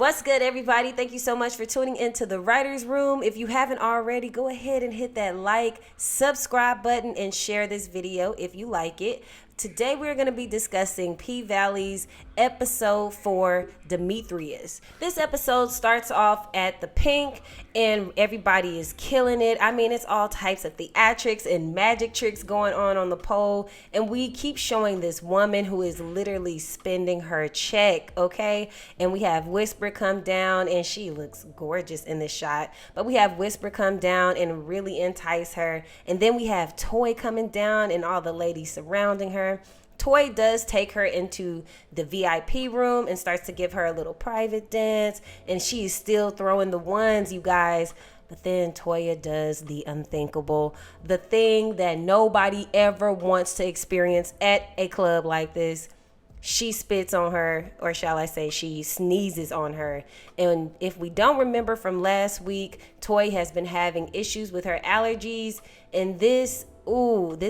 What's good, everybody? Thank you so much for tuning into the Writer's Room. If you haven't already, go ahead and hit that like, subscribe button, and share this video if you like it. Today, we're going to be discussing P-Valley's episode 4, Demethrius. This episode starts off at the Pynk, and everybody is killing it. I mean, it's all types of theatrics and magic tricks going on the pole, and we keep showing this woman who is literally spending her check, okay? And we have Whisper come down, and she looks gorgeous in this shot, but we have Whisper come down and really entice her, and then we have Toy coming down and all the ladies surrounding her. Toy does take her into the VIP room and starts to give her a little private dance, and she's still throwing the ones, you guys. But then Toya does the unthinkable, the thing that nobody ever wants to experience at a club like this. She spits on her, or shall I say she sneezes on her. And if we don't remember from last week, Toy has been having issues with her allergies, and this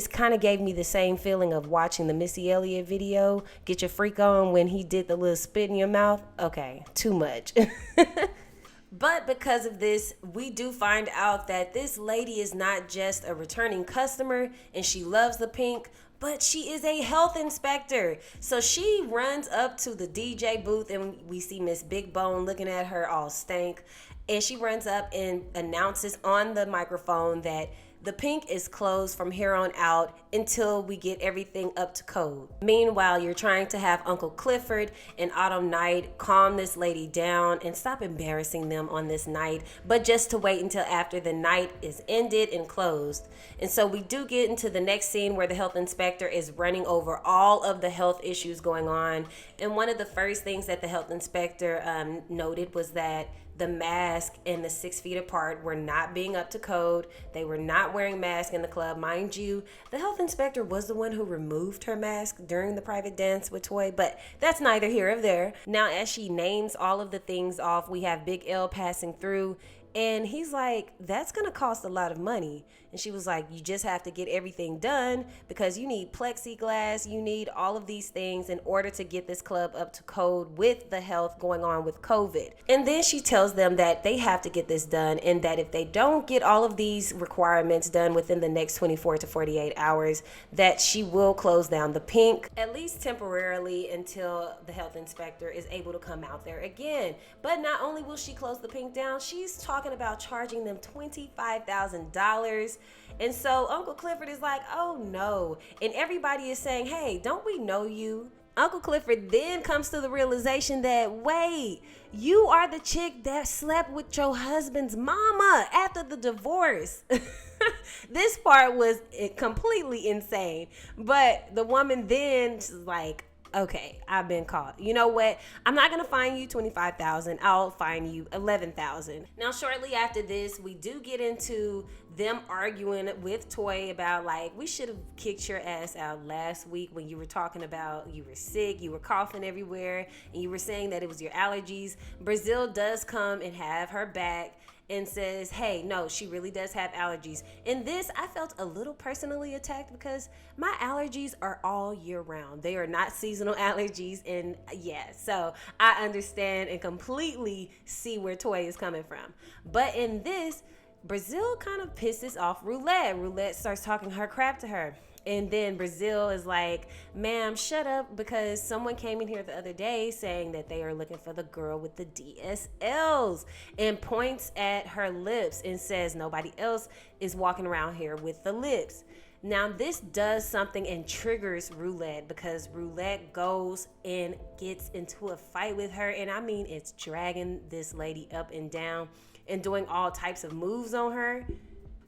kind of gave me the same feeling of watching the Missy Elliott video, Get Your Freak On, when he did the little spit in your mouth. Okay, too much. But because of this, we do find out that this lady is not just a returning customer and she loves the Pynk, but she is a health inspector. So she runs up to the DJ booth, and we see Miss Big Bone looking at her all stank. And she runs up and announces on the microphone that the Pynk is closed from here on out until we get everything up to code. Meanwhile, you're trying to have Uncle Clifford and Autumn Night calm this lady down and stop embarrassing them on this night, but just to wait until after the night is ended and closed. And so we do get into the next scene where the health inspector is running over all of the health issues going on. And one of the first things that the health inspector noted was that the mask and the 6 feet apart were not being up to code. They were not wearing masks in the club. Mind you, the health inspector was the one who removed her mask during the private dance with Toy, but that's neither here nor there. Now, as she names all of the things off, we have Big L passing through, and he's like, that's gonna cost a lot of money. And she was like, you just have to get everything done because you need plexiglass, you need all of these things in order to get this club up to code with the health going on with COVID. And then she tells them that they have to get this done, and that if they don't get all of these requirements done within the next 24 to 48 hours, that she will close down the Pynk, at least temporarily, until the health inspector is able to come out there again. But not only will she close the Pynk down, she's talking about charging them $25,000. And so Uncle Clifford is like, oh no. And everybody is saying, hey, don't we know you? Uncle Clifford then comes to the realization that, wait, you are the chick that slept with your husband's mama after the divorce. This part was completely insane. But the woman then is like, okay, I've been caught. You know what? I'm not going to fine you $25,000. I'll fine you $11,000. Now, shortly after this, we do get into them arguing with Toy about, like, we should have kicked your ass out last week when you were talking about you were sick, you were coughing everywhere, and you were saying that it was your allergies. Brazil does come and have her back and says, hey, no, she really does have allergies. In this, I felt a little personally attacked because my allergies are all year round. They are not seasonal allergies. And yeah, so I understand and completely see where Toy is coming from. But in this, Brazil kind of pisses off Roulette. Roulette starts talking her crap to her. And then Brazil is like, ma'am, shut up, because someone came in here the other day saying that they are looking for the girl with the DSLs, and points at her lips and says nobody else is walking around here with the lips. Now, this does something and triggers Roulette, because Roulette goes and gets into a fight with her. And I mean, it's dragging this lady up and down and doing all types of moves on her.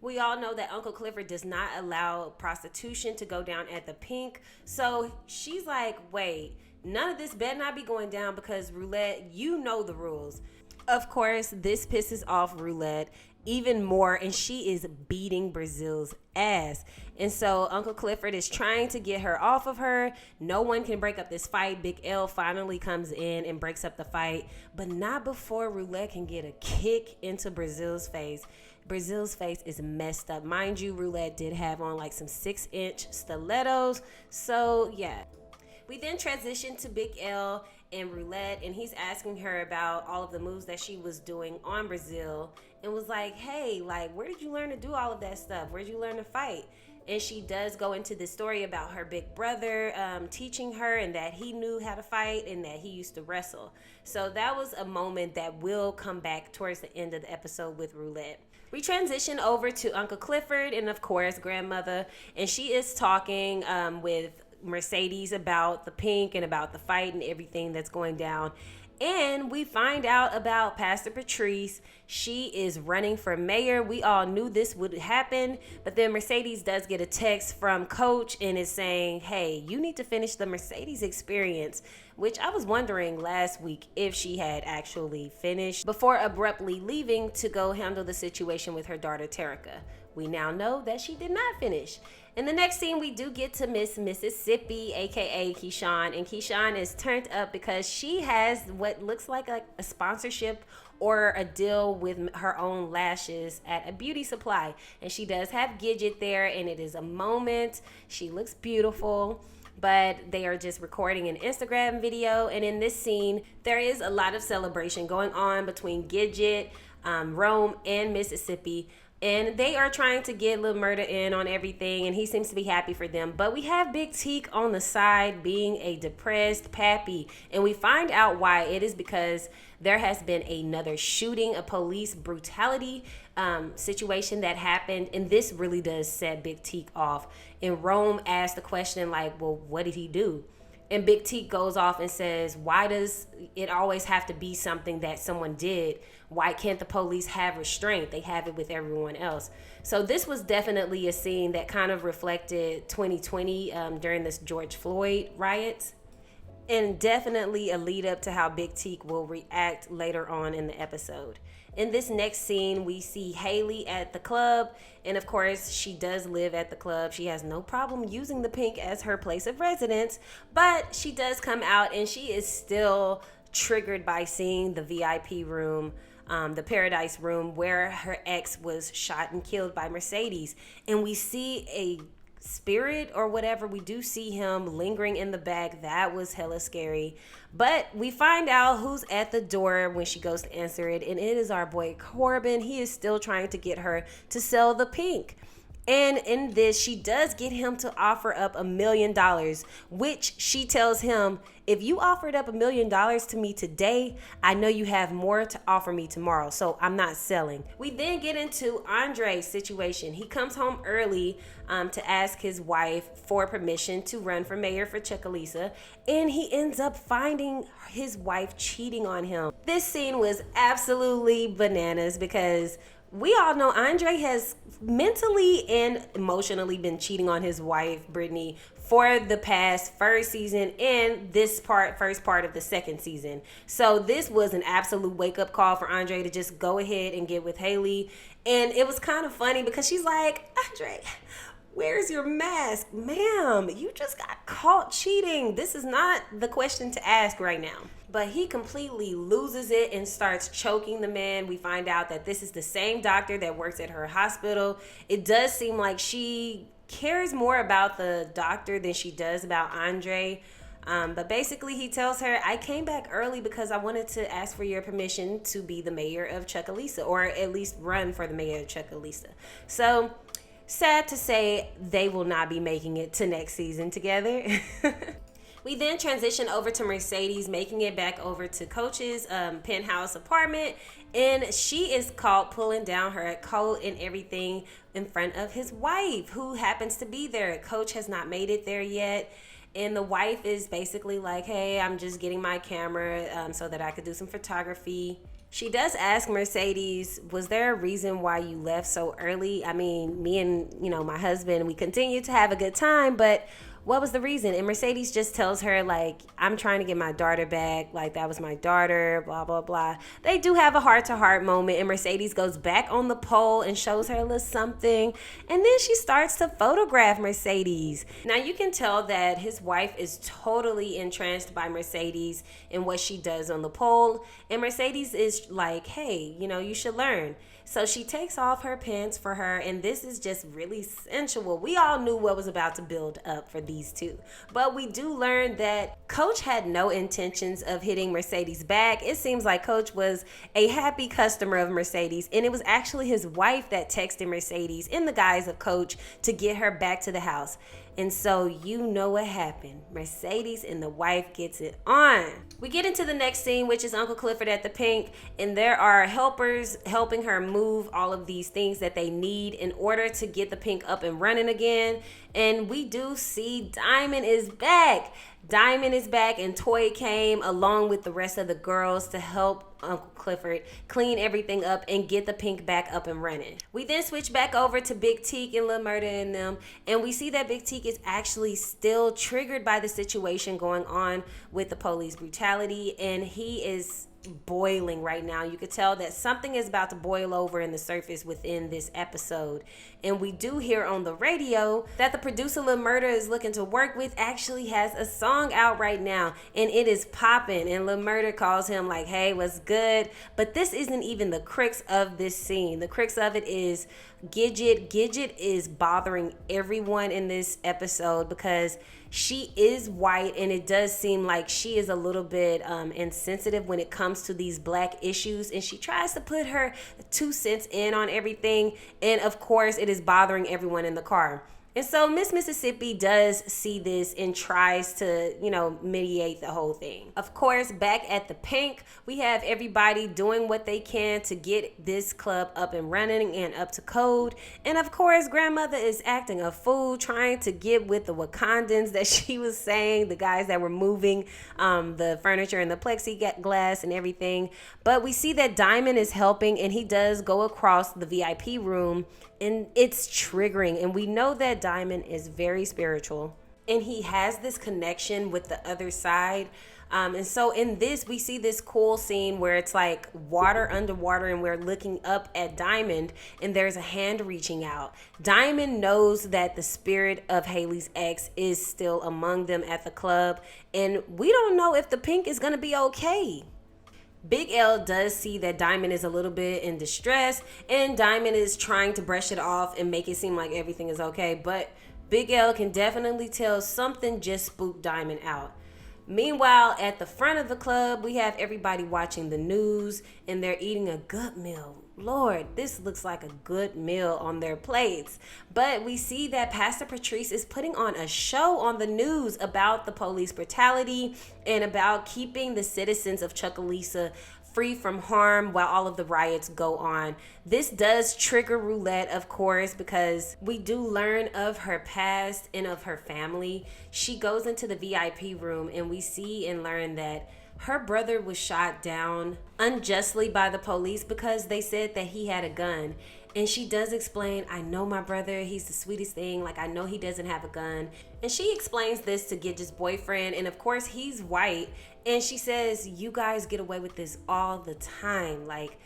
We all know that Uncle Clifford does not allow prostitution to go down at the Pynk. So she's like, wait, none of this better not be going down because Roulette, you know the rules. Of course, this pisses off Roulette even more, and she is beating Brazil's ass. And so Uncle Clifford is trying to get her off of her. No one can break up this fight. Big L finally comes in and breaks up the fight, but not before Roulette can get a kick into Brazil's face. Brazil's face is messed up. Mind you, Roulette did have on like some 6-inch stilettos. So yeah. We then transition to Big L, and Roulette, and he's asking her about all of the moves that she was doing on Brazil, and was like, hey, like, where did you learn to do all of that stuff? Where did you learn to fight? And she does go into this story about her big brother teaching her, and that he knew how to fight, and that he used to wrestle. So that was a moment that will come back towards the end of the episode with Roulette. We transition over to Uncle Clifford and, of course, grandmother, and she is talking with Mercedes about the Pynk and about the fight and everything that's going down. And we find out about Pastor Patrice. She is running for mayor. We all knew this would happen, but then Mercedes does get a text from Coach and is saying, hey, you need to finish the Mercedes experience, which I was wondering last week if she had actually finished before abruptly leaving to go handle the situation with her daughter Terica. We now know that she did not finish. In the next scene, we do get to Miss Mississippi, aka Keyshawn, and Keyshawn is turned up because she has what looks like a sponsorship or a deal with her own lashes at a beauty supply, and she does have Gidget there, and it is a moment. She looks beautiful, but they are just recording an Instagram video, and in this scene, there is a lot of celebration going on between Gidget, Rome, and Mississippi. And they are trying to get Lil Murda in on everything, and he seems to be happy for them. But we have Big Teak on the side being a depressed pappy, and we find out why. It is because there has been another shooting, a police brutality situation that happened, and this really does set Big Teak off. And Rome asked the question like, well, what did he do? And Big Teak goes off and says, why does it always have to be something that someone did? Why can't the police have restraint? They have it with everyone else. So this was definitely a scene that kind of reflected 2020 during this George Floyd riots. And definitely a lead up to how Big Teak will react later on in the episode. In this next scene, we see Hailey at the club. And of course, she does live at the club. She has no problem using the Pynk as her place of residence. But she does come out and she is still triggered by seeing the VIP room, the Paradise room, where her ex was shot and killed by Mercedes. And we see a spirit or whatever. We do see him lingering in the back. That was hella scary. But we find out who's at the door when she goes to answer it, and it is our boy Corbin. He is still trying to get her to sell the Pynk. And in this, she does get him to offer up $1 million, which she tells him, if you offered up $1 million to me today, I know you have more to offer me tomorrow, so I'm not selling. We then get into Andre's situation. He comes home early to ask his wife for permission to run for mayor for Chucalissa, and he ends up finding his wife cheating on him. This scene was absolutely bananas because we all know Andre has mentally and emotionally been cheating on his wife, Brittany, for the past first season and this first part of the second season. So this was an absolute wake-up call for Andre to just go ahead and get with Hailey. And it was kind of funny because she's like, Andre, where's your mask? Ma'am, you just got caught cheating. This is not the question to ask right now. But he completely loses it and starts choking the man. We find out that this is the same doctor that works at her hospital. It does seem like she cares more about the doctor than she does about Andre. But basically he tells her, I came back early because I wanted to ask for your permission to be the mayor of Chucalissa, or at least run for the mayor of Chucalissa. So sad to say, they will not be making it to next season together. We then transition over to Mercedes, making it back over to Coach's penthouse apartment, and she is caught pulling down her coat and everything in front of his wife, who happens to be there. Coach has not made it there yet, and the wife is basically like, hey, I'm just getting my camera so that I could do some photography. She does ask Mercedes, was there a reason why you left so early? I mean, me and, my husband, we continue to have a good time, but what was the reason? And Mercedes just tells her, like, I'm trying to get my daughter back. Like, that was my daughter, blah, blah, blah. They do have a heart-to-heart moment, and Mercedes goes back on the pole and shows her a little something. And then she starts to photograph Mercedes. Now, you can tell that his wife is totally entranced by Mercedes and what she does on the pole. And Mercedes is like, hey, you should learn. So she takes off her pants for her, and this is just really sensual. We all knew what was about to build up for these two, but we do learn that Coach had no intentions of hitting Mercedes back. It seems like Coach was a happy customer of Mercedes, and it was actually his wife that texted Mercedes in the guise of Coach to get her back to the house. And so you know what happened. Mercedes and the wife gets it on. We get into the next scene, which is Uncle Clifford at the Pynk, and there are helpers helping her move all of these things that they need in order to get the Pynk up and running again. And we do see Diamond is back. Diamond is back, and Toy came along with the rest of the girls to help Uncle Clifford clean everything up and get the Pynk back up and running. We then switch back over to Big Teak and Lil Murda and them, and we see that Big Teak is actually still triggered by the situation going on with the police brutality, and he is boiling right now. You could tell that something is about to boil over in the surface within this episode. And we do hear on the radio that the producer Lil Murda is looking to work with actually has a song out right now, and it is popping. And Lil Murda calls him like, hey, what's good? But this isn't even the crux of this scene. The crux of it is Gidget. Gidget is bothering everyone in this episode because she is white, and it does seem like she is a little bit insensitive when it comes to these black issues, and she tries to put her 2 cents in on everything, and of course it is bothering everyone in the car. And so Miss Mississippi does see this and tries to, mediate the whole thing. Of course, back at the Pynk, we have everybody doing what they can to get this club up and running and up to code. And of course, grandmother is acting a fool, trying to get with the Wakandans that she was saying, the guys that were moving the furniture and the plexiglass and everything. But we see that Diamond is helping, and he does go across the VIP room, and it's triggering. And we know that Diamond is very spiritual, and he has this connection with the other side. And so in this, we see this cool scene where it's like water underwater, and we're looking up at Diamond, and there's a hand reaching out. Diamond knows that the spirit of Hailey's ex is still among them at the club, and we don't know if the Pynk is going to be okay. Big L does see that Diamond is a little bit in distress, and Diamond is trying to brush it off and make it seem like everything is okay, but Big L can definitely tell something just spooked Diamond out. Meanwhile, at the front of the club, we have everybody watching the news, and they're eating a good meal. Lord, this looks like a good meal on their plates. But we see that Pastor Patrice is putting on a show on the news about the police brutality and about keeping the citizens of Chucalissa free from harm while all of the riots go on. This does trigger Roulette, of course, because we do learn of her past and of her family. She goes into the VIP room, and we see and learn that her brother was shot down unjustly by the police because they said that he had a gun. And she does explain, I know my brother, he's the sweetest thing. Like, I know he doesn't have a gun. And she explains this to Gidget's boyfriend. And of course, he's white. And she says, you guys get away with this all the time. Like,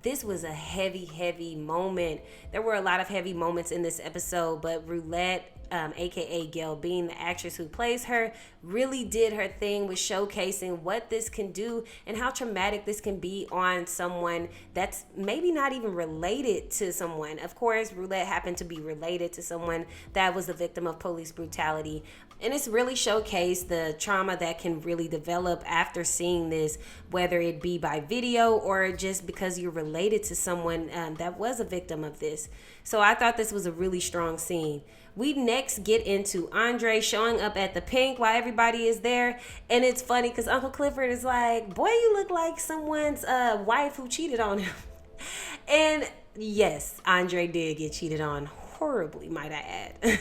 this was a heavy, heavy moment. There were a lot of heavy moments in this episode, but Roulette, aka Gail Bean, the actress who plays her, really did her thing with showcasing what this can do and how traumatic this can be on someone that's maybe not even related to someone. Of course, Roulette happened to be related to someone that was the victim of police brutality. And it's really showcased the trauma that can really develop after seeing this, whether it be by video or just because you're related to someone that was a victim of this. So I thought this was a really strong scene. We next get into Andre showing up at the Pynk while everybody is there. And it's funny because Uncle Clifford is like, boy, you look like someone's wife who cheated on him. And yes, Andre did get cheated on horribly, might I add.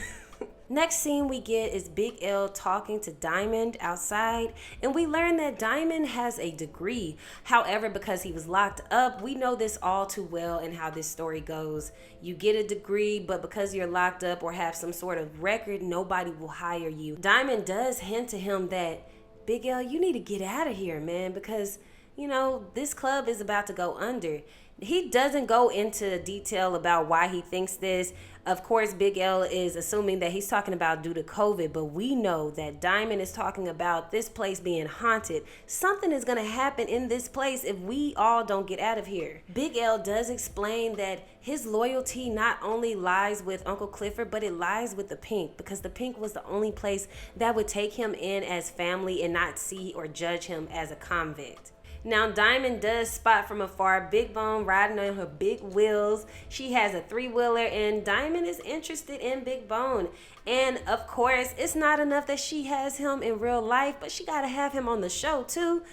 Next scene we get is Big L talking to Diamond outside, and we learn that Diamond has a degree. However, because he was locked up, we know this all too well and how this story goes. You get a degree, but because you're locked up or have some sort of record, nobody will hire you. Diamond does hint to him that, Big L, you need to get out of here, man, because, this club is about to go under. He doesn't go into detail about why he thinks this. Of course, Big L is assuming that he's talking about due to COVID, but we know that Diamond is talking about this place being haunted. Something is going to happen in this place if we all don't get out of here. Big L does explain that his loyalty not only lies with Uncle Clifford, but it lies with the Pynk, because the Pynk was the only place that would take him in as family and not see or judge him as a convict. Now, Diamond does spot from afar Big Bone riding on her big wheels. She has a 3-wheeler, and Diamond is interested in Big Bone. And of course, it's not enough that she has him in real life, but she got to have him on the show too.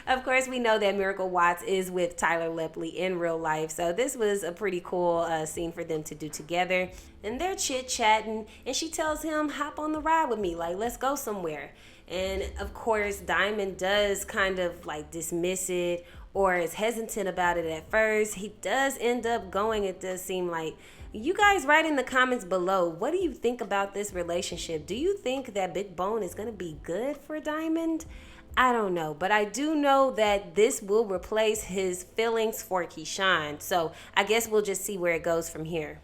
Of course, we know that Miracle Watts is with Tyler Lepley in real life, so this was a pretty cool scene for them to do together. And they're chit-chatting, and she tells him, hop on the ride with me, like, let's go somewhere. And of course, Diamond does kind of like dismiss it or is hesitant about it at first. He does end up going, it does seem like. You guys write in the comments below, what do you think about this relationship? Do you think that Big Bone is going to be good for Diamond? I don't know, but I do know that this will replace his feelings for Keyshawn. So I guess we'll just see where it goes from here.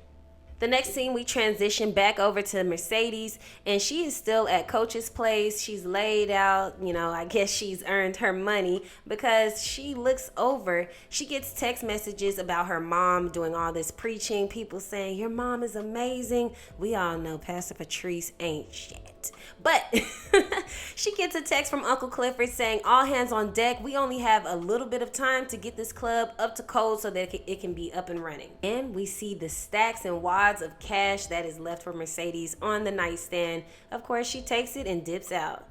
The next scene, we transition back over to Mercedes, and she is still at Coach's place. She's laid out, I guess she's earned her money, because she looks over. She gets text messages about her mom doing all this preaching, people saying, your mom is amazing. We all know Pastor Patrice ain't shit. But she gets a text from Uncle Clifford saying, all hands on deck. We only have a little bit of time to get this club up to code so that it can be up and running. And we see the stacks and wads of cash that is left for Mercedes on the nightstand. Of course, she takes it and dips out.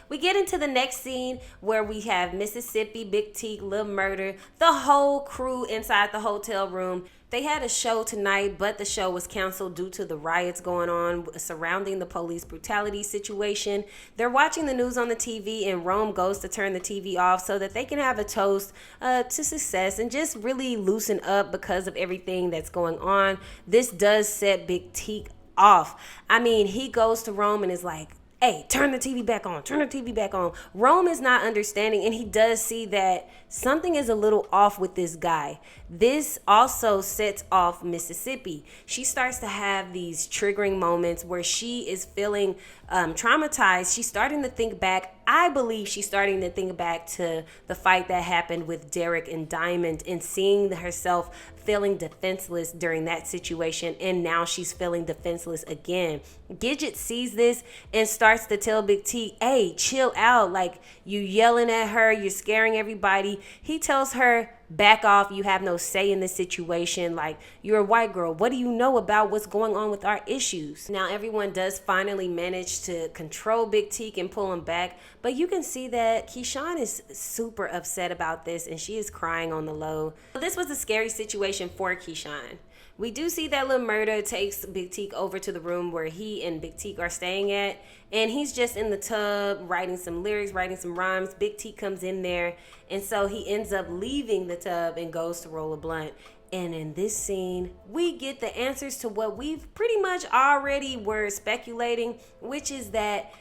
We get into the next scene where we have Mississippi, Big Teak, Lil Murder, the whole crew inside the hotel room. They had a show tonight, but the show was canceled due to the riots going on surrounding the police brutality situation. They're watching the news on the TV, and Rome goes to turn the TV off so that they can have a toast to success and just really loosen up because of everything that's going on. This does set Big Teak off. I mean, he goes to Rome and is like, hey, turn the TV back on, turn the TV back on. Rome is not understanding, and he does see that something is a little off with this guy. This also sets off Mississippi. She starts to have these triggering moments where she is feeling traumatized. She's starting to think back. I believe she's starting to think back to the fight that happened with Derek and Diamond and seeing herself feeling defenseless during that situation, and now she's feeling defenseless again. Gidget sees this and starts to tell Big T, hey, chill out, like you yelling at her, you're scaring everybody. He tells her, back off, you have no say in this situation, like you're a white girl, what do you know about what's going on with our issues? Now everyone does finally manage to control Big Teak and pull him back, but you can see that Keyshawn is super upset about this and she is crying on the low. This was a scary situation for Keyshawn. We do see that Lil Murder takes Big Teak over to the room where he and Big Teak are staying at, and he's just in the tub writing some lyrics, writing some rhymes. Big Teak comes in there, and so he ends up leaving the tub and goes to roll a blunt. And in this scene, we get the answers to what we've pretty much already were speculating, which is that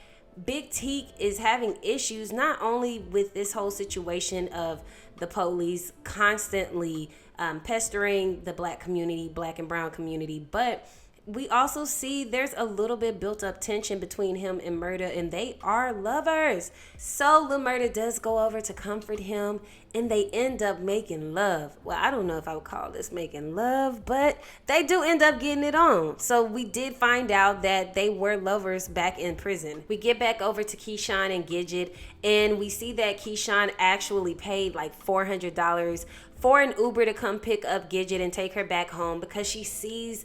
Big Teak is having issues not only with this whole situation of the police constantly pestering the black community, black and brown community, but we also see there's a little bit built up tension between him and Murder, and they are lovers. So Lil Murder does go over to comfort him, and they end up making love. Well, I don't know if I would call this making love, but they do end up getting it on. So we did find out that they were lovers back in prison. We get back over to Keyshawn and Gidget, and we see that Keyshawn actually paid like $400 for an Uber to come pick up Gidget and take her back home because she sees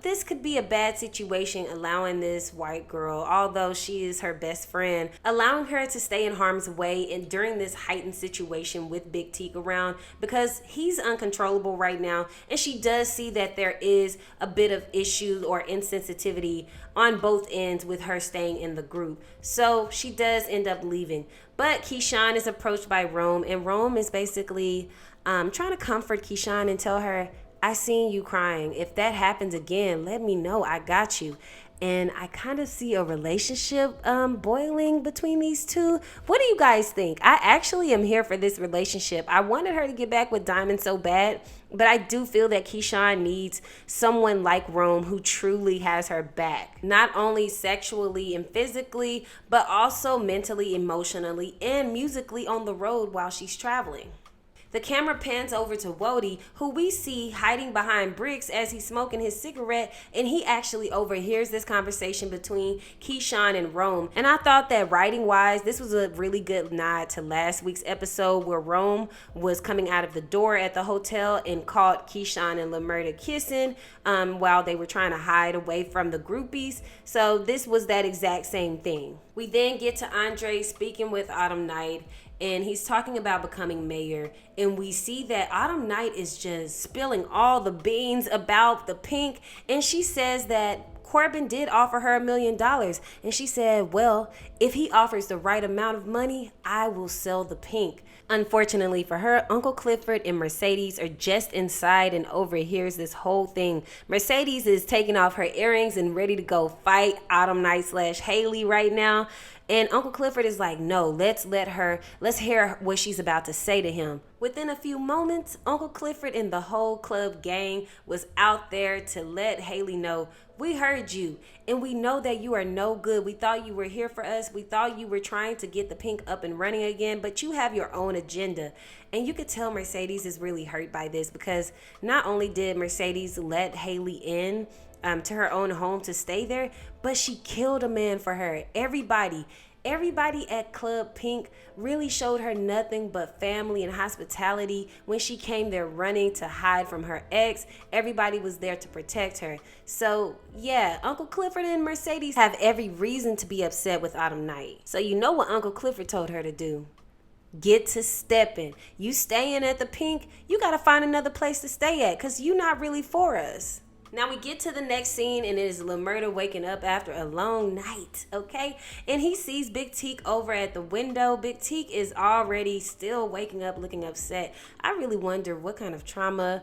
this could be a bad situation, allowing this white girl, although she is her best friend, allowing her to stay in harm's way and during this heightened situation with Big Teak around because he's uncontrollable right now. And she does see that there is a bit of issues or insensitivity on both ends with her staying in the group. So she does end up leaving. But Keyshawn is approached by Rome, and Rome is basically trying to comfort Keyshawn and tell her, I seen you crying. If that happens again, let me know. I got you. and I kind of see a relationship boiling between these two. What do you guys think? I actually am here for this relationship. I wanted her to get back with Diamond so bad, but I do feel that Keyshawn needs someone like Rome who truly has her back, not only sexually and physically, but also mentally, emotionally, and musically on the road while she's traveling. The camera pans over to Wody, who we see hiding behind bricks as he's smoking his cigarette, and he actually overhears this conversation between Keyshawn and Rome. And I thought that writing-wise, this was a really good nod to last week's episode where Rome was coming out of the door at the hotel and caught Keyshawn and LaMurda kissing while they were trying to hide away from the groupies. So this was that exact same thing. We then get to Andre speaking with Autumn Night, and he's talking about becoming mayor, and we see that Autumn Night is just spilling all the beans about the Pynk, and she says that Corbin did offer her $1 million, and she said, well, if he offers the right amount of money, I will sell the Pynk. Unfortunately for her, Uncle Clifford and Mercedes are just inside and overhears this whole thing. Mercedes is taking off her earrings and ready to go fight Autumn Night / Hailey right now. And Uncle Clifford is like, no, let's hear what she's about to say to him. Within a few moments, Uncle Clifford and the whole club gang was out there to let Hailey know, we heard you, and we know that you are no good. We thought you were here for us. We thought you were trying to get the Pynk up and running again, but you have your own agenda. And you could tell Mercedes is really hurt by this, because not only did Mercedes let Hailey in to her own home to stay there, but she killed a man for her. Everybody at Club Pynk really showed her nothing but family and hospitality when she came there running to hide from her ex. Everybody was there to protect her. So yeah, Uncle Clifford and Mercedes have every reason to be upset with Autumn Night. So you know what Uncle Clifford told her to do? Get to stepping. You staying at the Pynk, you gotta find another place to stay at, because you not really for us. Now we get to the next scene, and it is LaMurda waking up after a long night, okay? And he sees Big Teak over at the window. Big Teak is already still waking up looking upset. I really wonder what kind of trauma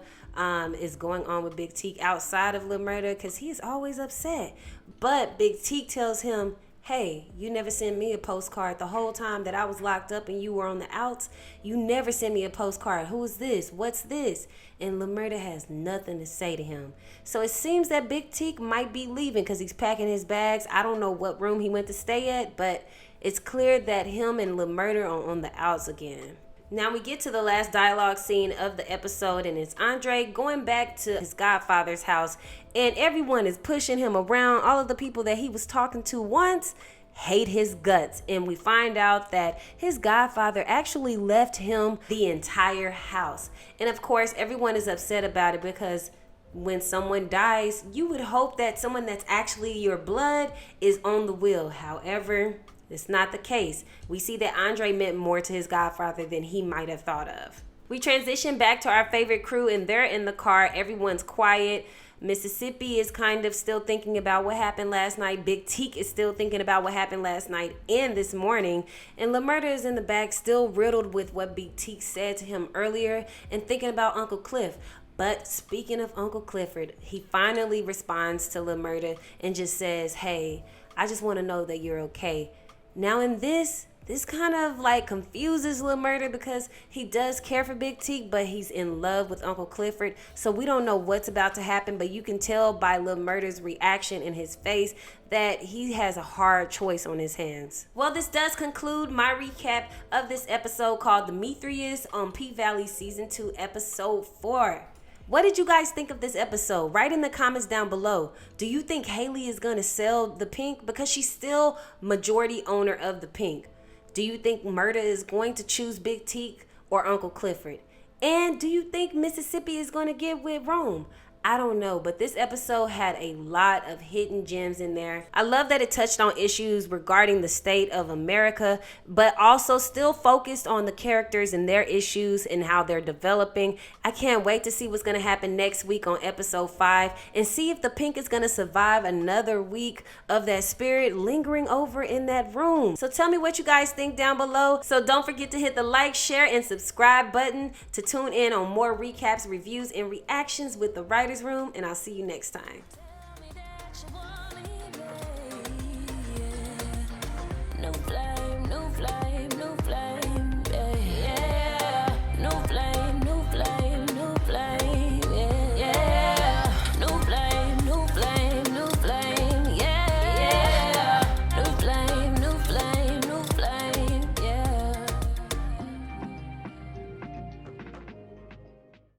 is going on with Big Teak outside of LaMurda, because he is always upset. But Big Teak tells him, hey, you never sent me a postcard the whole time that I was locked up and you were on the outs. You never sent me a postcard. Who is this? What's this? And LaMurda has nothing to say to him. So it seems that Big Teak might be leaving because he's packing his bags. I don't know what room he went to stay at, but it's clear that him and LaMurda are on the outs again. Now we get to the last dialogue scene of the episode, and it's Andre going back to his godfather's house, and everyone is pushing him around. All of the people that he was talking to once hate his guts, and we find out that his godfather actually left him the entire house. And of course, everyone is upset about it, because when someone dies, you would hope that someone that's actually your blood is on the wheel. However, it's not the case. We see that Andre meant more to his godfather than he might have thought of. We transition back to our favorite crew, and they're in the car. Everyone's quiet. Mississippi is kind of still thinking about what happened last night. Big Teak is still thinking about what happened last night and this morning. And LaMurda is in the back, still riddled with what Big Teak said to him earlier and thinking about Uncle Cliff. But speaking of Uncle Clifford, he finally responds to LaMurda and just says, hey, I just want to know that you're okay. Now in this kind of like confuses LaMurda, because he does care for Big Teak, but he's in love with Uncle Clifford. So we don't know what's about to happen, but you can tell by LaMurda's reaction in his face that he has a hard choice on his hands. Well, this does conclude my recap of this episode called Demethrius on P-Valley Season 2, Episode 4. What did you guys think of this episode? Write in the comments down below. Do you think Hailey is going to sell the Pynk? Because she's still majority owner of the Pynk. Do you think Murda is going to choose Big Teak or Uncle Clifford? And do you think Mississippi is going to get with Rome? I don't know, but this episode had a lot of hidden gems in there. I love that it touched on issues regarding the state of America, but also still focused on the characters and their issues and how they're developing. I can't wait to see what's going to happen next week on episode 5 and see if the Pynk is going to survive another week of that spirit lingering over in that room. So tell me what you guys think down below. So don't forget to hit the like, share, and subscribe button to tune in on more recaps, reviews, and reactions with the writers room, and I'll see you next time.